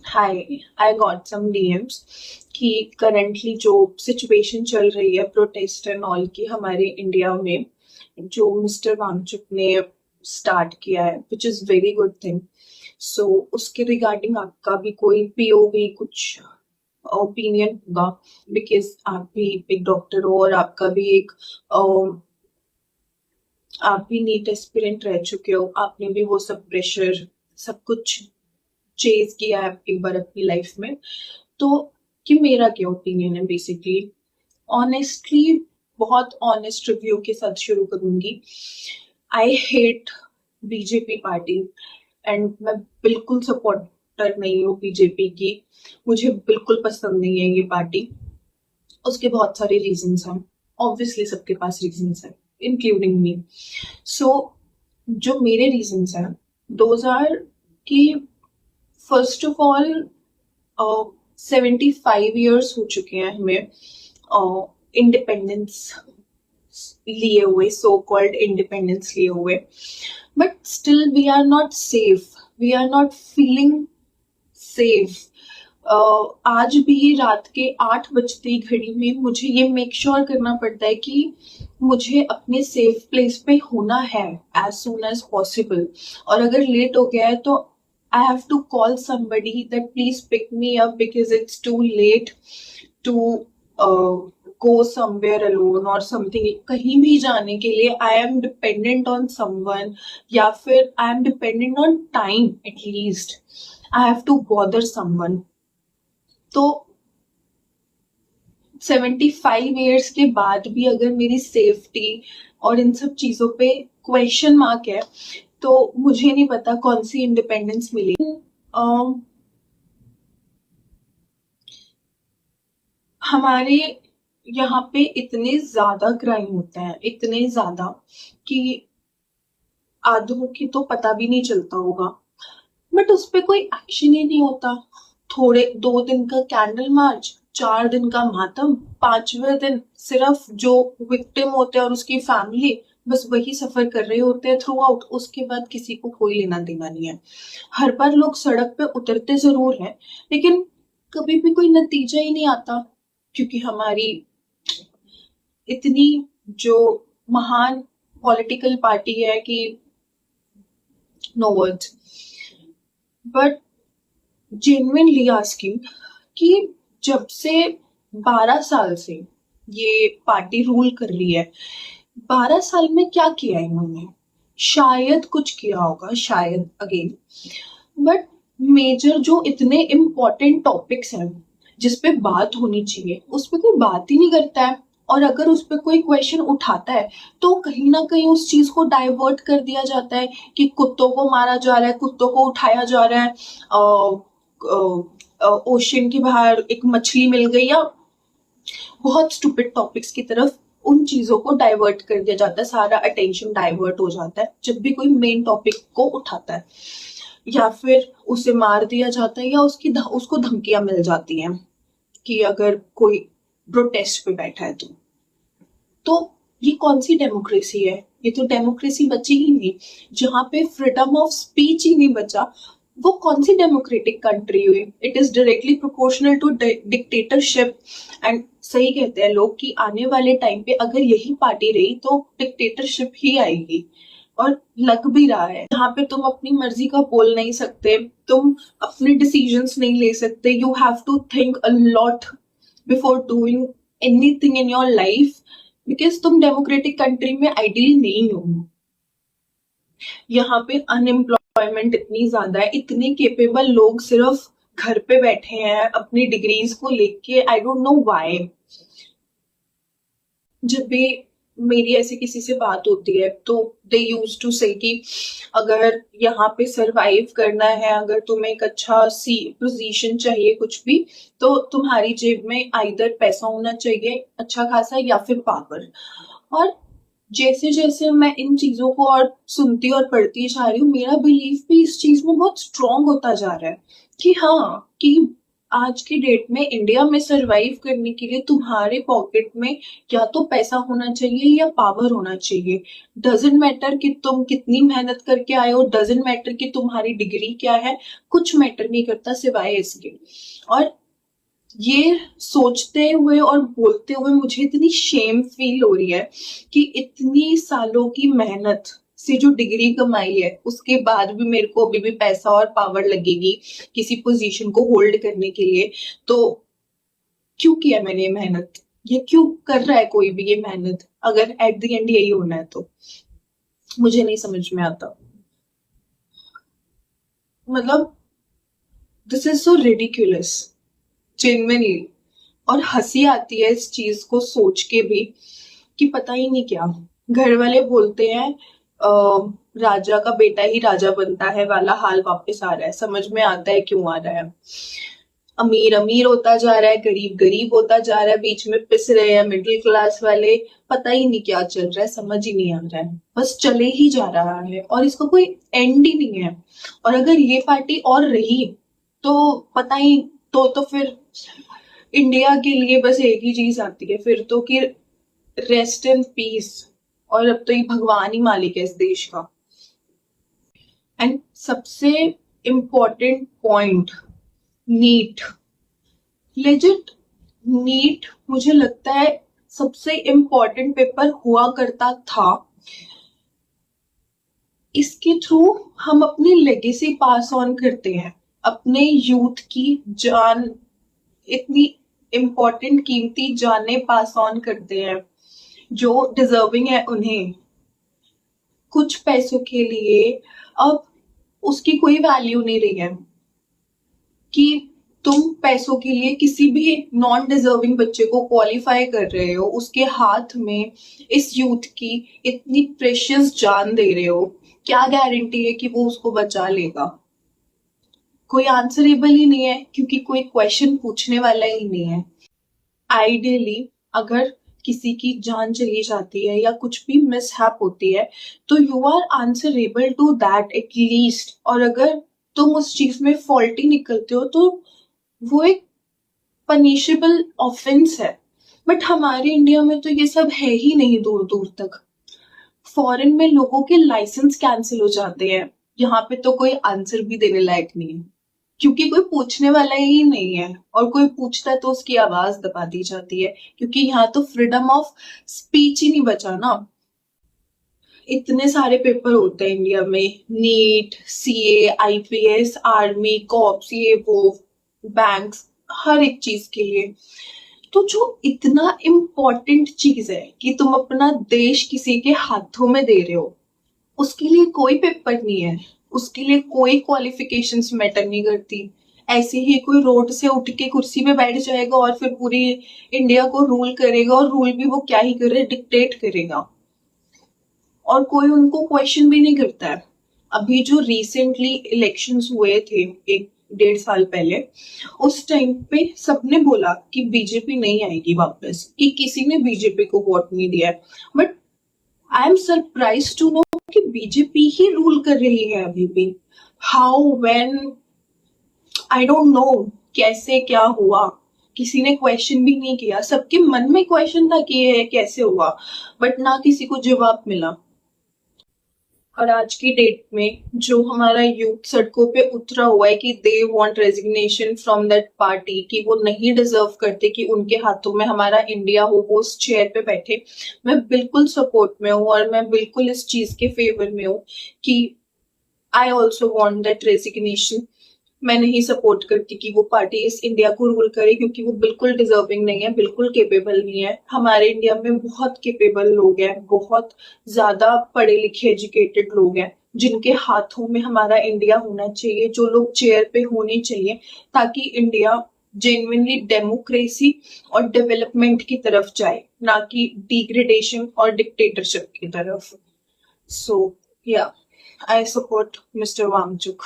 Hi, I got some DMs कि currently जो situation चल रही है प्रोटेस्ट एंड ऑल की हमारे इंडिया में, जो मिस्टर वांगचुक ने स्टार्ट किया है, which is very good thing. So उसके रिगार्डिंग आपका भी कोई पीओवी कुछ ओपिनियन होगा, बिकॉज आप भी एक डॉक्टर हो और आपका भी आप भी नीट एस्पिरेंट रह चुके हो, आपने भी वो सब प्रेशर सब कुछ चेज किया है एक बार अपनी लाइफ में। तो कि मेरा क्या ओपिनियन है बेसिकली, ऑनेस्टली, बहुत ऑनेस्ट रिव्यू के साथ शुरू करूंगी। I hate BJP party and मैं बिल्कुल सपोर्टर नहीं हूँ बीजेपी की। मुझे बिल्कुल पसंद नहीं है ये पार्टी। उसके बहुत सारे रीजंस हैं, ऑब्वियसली सबके पास रीजंस हैं, इंक्लूडिंग मी। सो जो मेरे रीजंस हैं दोज आर कि फर्स्ट ऑफ ऑल 75 ईयर्स हो चुके हैं हमें इंडिपेंडेंस लिए हुए, सो कॉल्ड इंडिपेंडेंस लिए हुए, but still we are not safe, we are not feeling safe. आज भी रात के 8 बजते ही घड़ी में मुझे ये मेक श्योर करना पड़ता है कि मुझे अपने सेफ प्लेस पे होना है एज सुन एज पॉसिबल। और अगर लेट हो गया है तो I have to call somebody that please pick me up because it's too late to go somewhere alone or something। कहीं भी जाने के लिए I am dependent on someone, या फिर I am dependent on time, at least I have to bother someone। तो 75 years के बाद भी अगर मेरी सेफ्टी और इन सब चीजों पे क्वेश्चन मार्क है तो मुझे नहीं पता कौन सी इंडिपेंडेंस मिलेगी। हमारे यहाँ पे इतने ज्यादा क्राइम होते हैं, इतने ज्यादा कि आधों की तो पता भी नहीं चलता होगा, बट उस पे कोई एक्शन ही नहीं होता। थोड़े 2 दिन का कैंडल मार्च, 4 दिन का मातम, 5वें दिन सिर्फ जो विक्टिम होते हैं और उसकी फैमिली बस वही सफर कर रहे होते हैं थ्रू आउट। उसके बाद किसी को कोई लेना देना नहीं है। हर बार लोग सड़क पे उतरते जरूर हैं, लेकिन कभी भी कोई नतीजा ही नहीं आता, क्योंकि हमारी इतनी जो महान पॉलिटिकल पार्टी है कि no words. But genuinely asking कि जब से 12 साल से ये पार्टी रूल कर रही है, 12 साल में क्या किया इन्होंने? शायद कुछ किया होगा, शायद, अगेन, बट मेजर जो इतने इम्पोर्टेंट टॉपिक्स हैं जिस पे बात होनी चाहिए उस पे कोई बात ही नहीं करता है। और अगर उस पर कोई क्वेश्चन उठाता है तो कहीं ना कहीं उस चीज को डाइवर्ट कर दिया जाता है कि कुत्तों को मारा जा रहा है, कुत्तों को उठाया जा रहा है, ओशन के बाहर एक मछली मिल गई, या बहुत स्टूपिड टॉपिक्स की तरफ उन चीजों को डाइवर्ट कर दिया जाता है। सारा अटेंशन डाइवर्ट हो जाता है जब भी कोई मेन टॉपिक को उठाता है, या फिर उसे मार दिया जाता है, या उसको धमकियां मिल जाती हैं कि अगर कोई प्रोटेस्ट पे बैठा है तो ये कौन सी डेमोक्रेसी है? ये तो डेमोक्रेसी बची ही नहीं। जहां पे फ्रीडम ऑफ स्पीच ही नहीं बचा, वो कौन सी डेमोक्रेटिक कंट्री हुई? It is directly proportional to dictatorship. And सही कहते हैं लोग कि आने वाले टाइम पे अगर यही पार्टी रही तो डिक्टेटरशिप ही आएगी, और लग भी रहा है। यहाँ पे तुम अपनी मर्जी का बोल नहीं सकते, तुम अपने डिसीजंस नहीं ले सकते, you have to think a lot before doing anything in your life, because तुम डेमोक्रेटिक कंट्री में आइडियली नहीं हो। यहाँ पे अनएम्प्लॉयमेंट इतनी ज्यादा है, इतने केपेबल लोग सिर्फ घर पे बैठे हैं अपनी डिग्रीज को लेके। आई डोंट नो व्हाई। जब भी मेरी ऐसे किसी से बात होती है तो दे यूज टू से कि अगर यहाँ पे सरवाइव करना है, अगर तुम्हें एक अच्छा सी पोजीशन चाहिए कुछ भी, तो तुम्हारी जेब में आइदर पैसा होना चाहिए अच्छा खासा या फिर पावर। और जैसे जैसे मैं इन चीजों को और सुनती और पढ़ती जा रही हूँ, मेरा बिलीफ भी इस चीज में बहुत स्ट्रांग होता जा रहा है कि हाँ, कि आज की डेट में इंडिया में सरवाइव करने के लिए तुम्हारे पॉकेट में या तो पैसा होना चाहिए या पावर होना चाहिए। डजेंट मैटर कि तुम कितनी मेहनत करके आए हो, डजेंट मैटर कि तुम्हारी डिग्री क्या है, कुछ मैटर नहीं करता सिवाय इसके। और ये सोचते हुए और बोलते हुए मुझे इतनी शेम फील हो रही है कि इतनी सालों की मेहनत से जो डिग्री कमाई है उसके बाद भी मेरे को अभी भी पैसा और पावर लगेगी किसी पोजीशन को होल्ड करने के लिए। तो क्यों किया मैंने ये मेहनत? ये क्यों कर रहा है कोई भी ये मेहनत, अगर एट द एंड यही होना है तो? मुझे नहीं समझ में आता। मतलब this is so ridiculous, genuinely. और हंसी आती है इस चीज को सोच के भी कि पता ही नहीं क्या। घर वाले बोलते हैं राजा का बेटा ही राजा बनता है वाला हाल वापस आ रहा है। समझ में आता है क्यों आ रहा है। अमीर अमीर होता जा रहा है, गरीब गरीब होता जा रहा है, बीच में पिस रहे हैं मिडिल क्लास वाले। पता ही नहीं क्या चल रहा है, समझ ही नहीं आ रहा है, बस चले ही जा रहा है और इसका कोई एंड ही नहीं है। और अगर ये पार्टी और रही तो पता ही, तो फिर इंडिया के लिए बस एक ही चीज आती है फिर तो कि रेस्ट इन पीस। और अब तो ये भगवान ही मालिक है इस देश का। एंड सबसे important point, NEET. Legit NEET मुझे लगता है सबसे इम्पोर्टेंट पेपर हुआ करता था। इसके थ्रू हम अपनी लेगेसी पास ऑन करते हैं, अपने यूथ की जान, इतनी इम्पोर्टेंट कीमती जाने पास ऑन करते हैं जो डिजर्विंग है उन्हें, कुछ पैसों के लिए। अब उसकी कोई वैल्यू नहीं रही है कि तुम पैसों के लिए किसी भी नॉन डिजर्विंग बच्चे को क्वालिफाई कर रहे हो, उसके हाथ में इस यूथ की इतनी प्रेशियस जान दे रहे हो। क्या गारंटी है कि वो उसको बचा लेगा? कोई आंसरेबल ही नहीं है क्योंकि कोई क्वेश्चन पूछने वाला ही नहीं है। आइडियली अगर किसी की जान चली जाती है या कुछ भी मिसहैप होती है तो you are answerable to that at least. और अगर तुम उस चीज में फॉल्टी निकलते हो तो वो एक पनिशेबल ऑफेंस है। बट हमारे इंडिया में तो ये सब है ही नहीं दूर दूर तक। फॉरेन में लोगों के लाइसेंस कैंसिल हो जाते हैं, यहाँ पे तो कोई आंसर भी देने लायक नहीं है क्योंकि कोई पूछने वाला ही नहीं है। और कोई पूछता है तो उसकी आवाज दबा दी जाती है क्योंकि यहाँ तो फ्रीडम ऑफ स्पीच ही नहीं बचा ना। इतने सारे पेपर होते हैं इंडिया में, NEET, CA, IPS, army, cops, ये वो, बैंक्स, हर एक चीज के लिए। तो जो इतना इम्पोर्टेंट चीज है कि तुम अपना देश किसी के हाथों में दे रहे हो, उसके लिए कोई पेपर नहीं है, उसके लिए कोई क्वालिफिकेशंस मैटर नहीं करती। ऐसे ही कोई रोड से उठ के कुर्सी पे बैठ जाएगा और फिर पूरी इंडिया को रूल करेगा, और रूल भी वो क्या ही करे, डिक्टेट करेगा। और कोई उनको क्वेश्चन भी नहीं करता है। अभी जो रिसेंटली इलेक्शंस हुए थे 1-1.5 साल पहले, उस टाइम पे सबने बोला कि बीजेपी नहीं आएगी वापस, कि किसी ने बीजेपी को वोट नहीं दिया है। But I am surprise to know कि बीजेपी ही रूल कर रही है अभी भी। How, when, I don't know कैसे क्या हुआ, किसी ने क्वेश्चन भी नहीं किया। सबके मन में क्वेश्चन था कि ये कैसे हुआ, बट ना किसी को जवाब मिला। और आज की डेट में जो हमारा यूथ सड़कों पे उतरा हुआ है कि they want resignation from that party, कि वो नहीं डिजर्व करते कि उनके हाथों में हमारा इंडिया हो, वो उस चेयर पे बैठे, मैं बिल्कुल सपोर्ट में हूँ और मैं बिल्कुल इस चीज के फेवर में हूँ कि I also want that resignation. मैं नहीं सपोर्ट करती कि वो पार्टी इस इंडिया को रूल करे क्योंकि वो बिल्कुल डिजर्विंग नहीं है, बिल्कुल केपेबल नहीं है। हमारे इंडिया में बहुत केपेबल लोग हैं, बहुत ज्यादा पढ़े लिखे एजुकेटेड लोग हैं जिनके हाथों में हमारा इंडिया होना चाहिए, जो लोग चेयर पे होने चाहिए ताकि इंडिया जेन्युइनली डेमोक्रेसी और डेवलपमेंट की तरफ जाए, ना कि डिग्रेडेशन और डिक्टेटरशिप की तरफ। सो या, आई सपोर्ट मिस्टर वांगचुक।